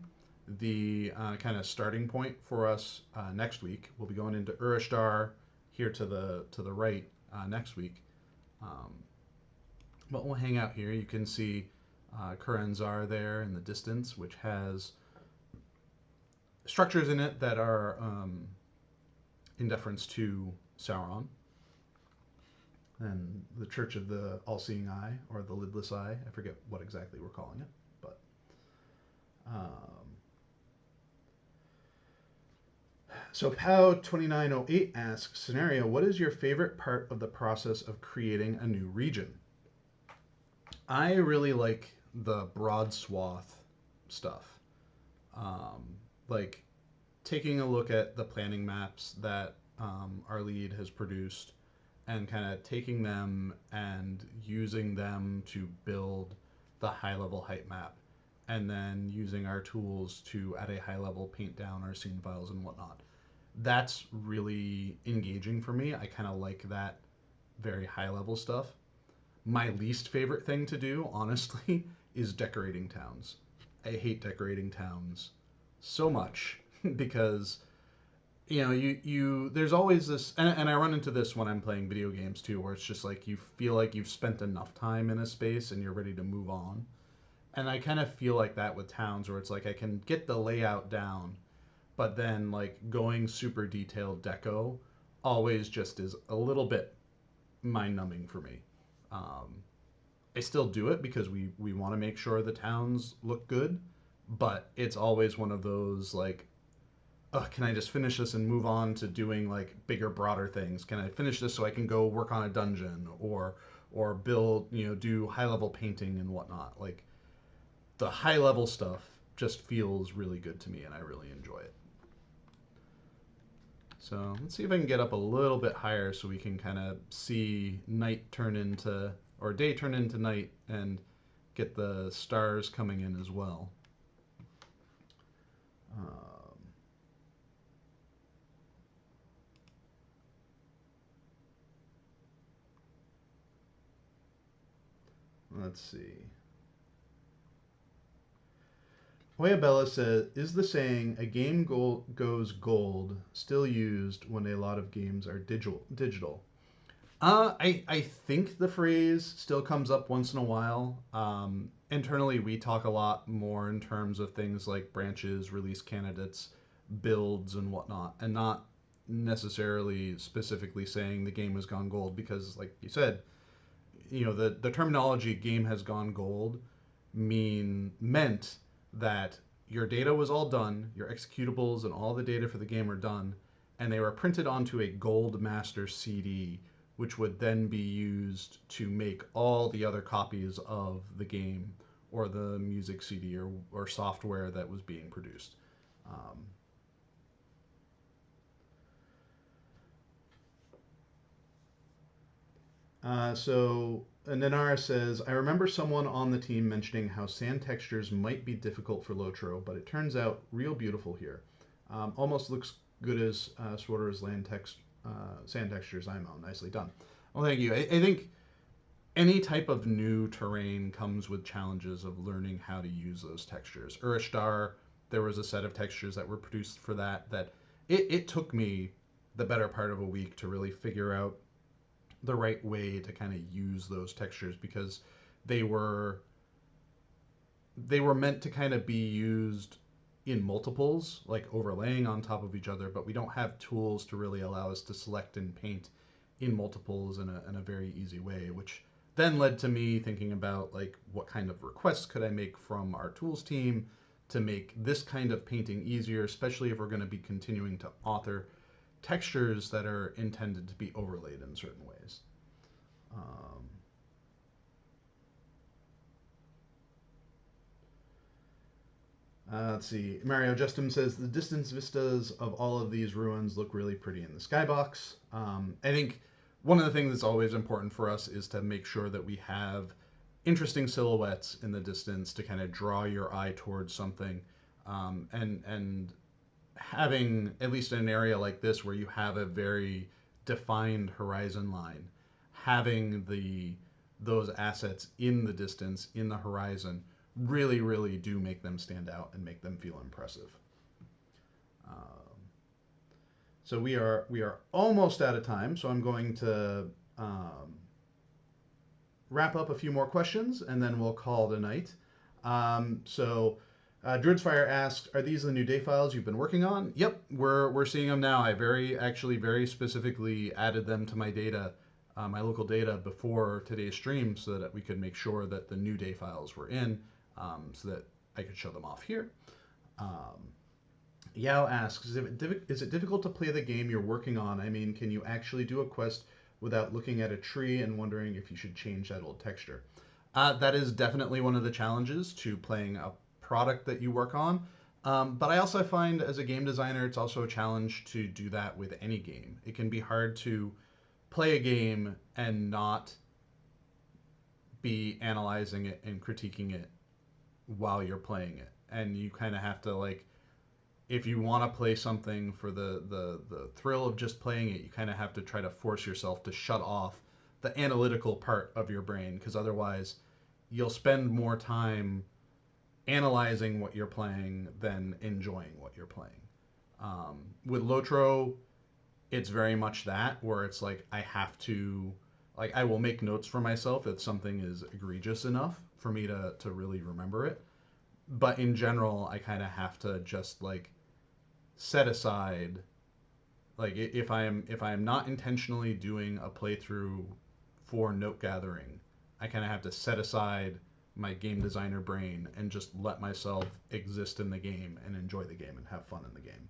S1: the kind of starting point for us next week. We'll be going into Urishtar here to the right next week. Um, but we'll hang out here. You can see Kurenzar there in the distance, which has structures in it that are in deference to Sauron and the Church of the All-Seeing Eye, or the Lidless Eye. I forget what exactly we're calling it, but so Pow2908 asks, Scenario, what is your favorite part of the process of creating a new region? I really like the broad swath stuff. Like taking a look at the planning maps that our lead has produced and kind of taking them and using them to build the high level height map, and then using our tools to at a high level paint down our scene files and whatnot. That's really engaging for me. I kind of like that very high level stuff. My least favorite thing to do, honestly, is decorating towns. I hate decorating towns so much because you there's always this, and I run into this when I'm playing video games too, where it's just like you feel like you've spent enough time in a space and you're ready to move on. And I kind of feel like that with towns, where it's like I can get the layout down, but then like going super detailed deco always just is a little bit mind numbing for me. Um, I still do it because we want to make sure the towns look good, but it's always one of those like, can I just finish this and move on to doing like bigger, broader things? Can I finish this so I can go work on a dungeon or build, do high level painting and whatnot? Like the high level stuff just feels really good to me and I really enjoy it. So let's see if I can get up a little bit higher so we can kind of see night turn into, or day turn into night, and get the stars coming in as well. Let's see. Hoyabella says, is the saying, a game goes gold, still used when a lot of games are digital? I think the phrase still comes up once in a while. Internally, we talk a lot more in terms of things like branches, release candidates, builds, and whatnot, and not necessarily specifically saying the game has gone gold, because, like you said, the terminology game has gone gold meant that your data was all done, your executables and all the data for the game are done, and they were printed onto a gold master CD, which would then be used to make all the other copies of the game or the music CD or software that was being produced. And Nanara says, I remember someone on the team mentioning how sand textures might be difficult for Lotro, but it turns out real beautiful here. Almost looks good as Sworder's sand textures. IMO. Nicely done. Well, thank you. I think any type of new terrain comes with challenges of learning how to use those textures. Urishtar, there was a set of textures that were produced for that it took me the better part of a week to really figure out the right way to kind of use those textures, because they were meant to kind of be used in multiples, like overlaying on top of each other, but we don't have tools to really allow us to select and paint in multiples in a very easy way, which then led to me thinking about like what kind of requests could I make from our tools team to make this kind of painting easier, especially if we're going to be continuing to author textures that are intended to be overlaid in certain ways. Let's see. Mario Justin says the distance vistas of all of these ruins look really pretty in the skybox. I think one of the things that's always important for us is to make sure that we have interesting silhouettes in the distance to kind of draw your eye towards something. And having, at least in an area like this where you have a very defined horizon line, having those assets in the distance, in the horizon, really, really do make them stand out and make them feel impressive. So we are almost out of time. So I'm going to wrap up a few more questions and then we'll call it a night. Druidsfire asks, "Are these the new day files you've been working on?" Yep, we're seeing them now. I very specifically added them to my data, my local data before today's stream, so that we could make sure that the new day files were in, so that I could show them off here. Yao asks, "Is it difficult to play the game you're working on? I mean, can you actually do a quest without looking at a tree and wondering if you should change that old texture?" That is definitely one of the challenges to playing a product that you work on. But I also find as a game designer, it's also a challenge to do that with any game. It can be hard to play a game and not be analyzing it and critiquing it while you're playing it. And you kind of have to, like, if you want to play something for the thrill of just playing it, you kind of have to try to force yourself to shut off the analytical part of your brain, because otherwise you'll spend more time analyzing what you're playing than enjoying what you're playing. With Lotro, it's very much that, where it's like I have to, like, I will make notes for myself if something is egregious enough for me to really remember it. But in general, I kind of have to just, like, set aside, like, if I am not intentionally doing a playthrough for note gathering, I kind of have to set aside my game designer brain and just let myself exist in the game and enjoy the game and have fun in the game.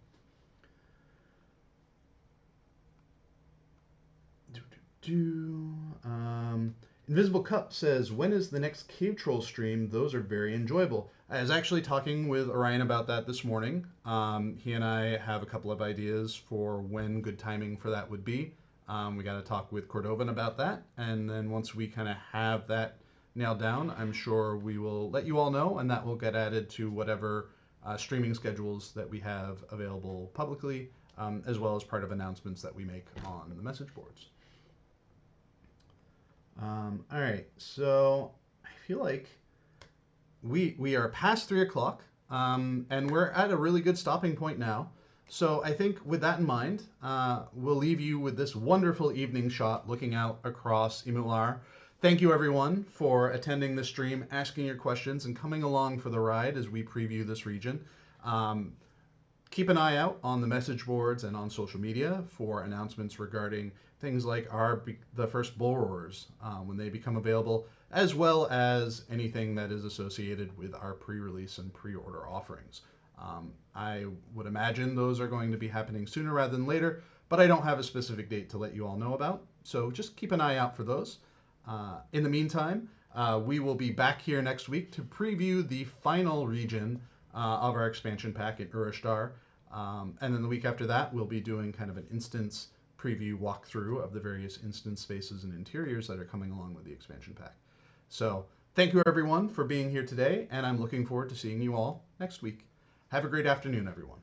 S1: Invisible Cup says, "When is the next Cave Troll stream? Those are very enjoyable." I was actually talking with Orion about that this morning. He and I have a couple of ideas for when good timing for that would be. We got to talk with Cordovan about that. And then once we kind of have that nailed down, I'm sure we will let you all know, and that will get added to whatever streaming schedules that we have available publicly, as well as part of announcements that we make on the message boards. All right, so I feel like we are past 3 o'clock, and we're at a really good stopping point now. So I think with that in mind, we'll leave you with this wonderful evening shot looking out across Imhûlar. Thank you everyone for attending the stream, asking your questions, and coming along for the ride as we preview this region. Keep an eye out on the message boards and on social media for announcements regarding things like the first bull roars when they become available, as well as anything that is associated with our pre-release and pre-order offerings. I would imagine those are going to be happening sooner rather than later, but I don't have a specific date to let you all know about. So just keep an eye out for those. In the meantime, we will be back here next week to preview the final region of our expansion pack in Urashtar. And then the week after that, we'll be doing kind of an instance preview walkthrough of the various instance spaces and interiors that are coming along with the expansion pack. So thank you everyone for being here today, and I'm looking forward to seeing you all next week. Have a great afternoon, everyone.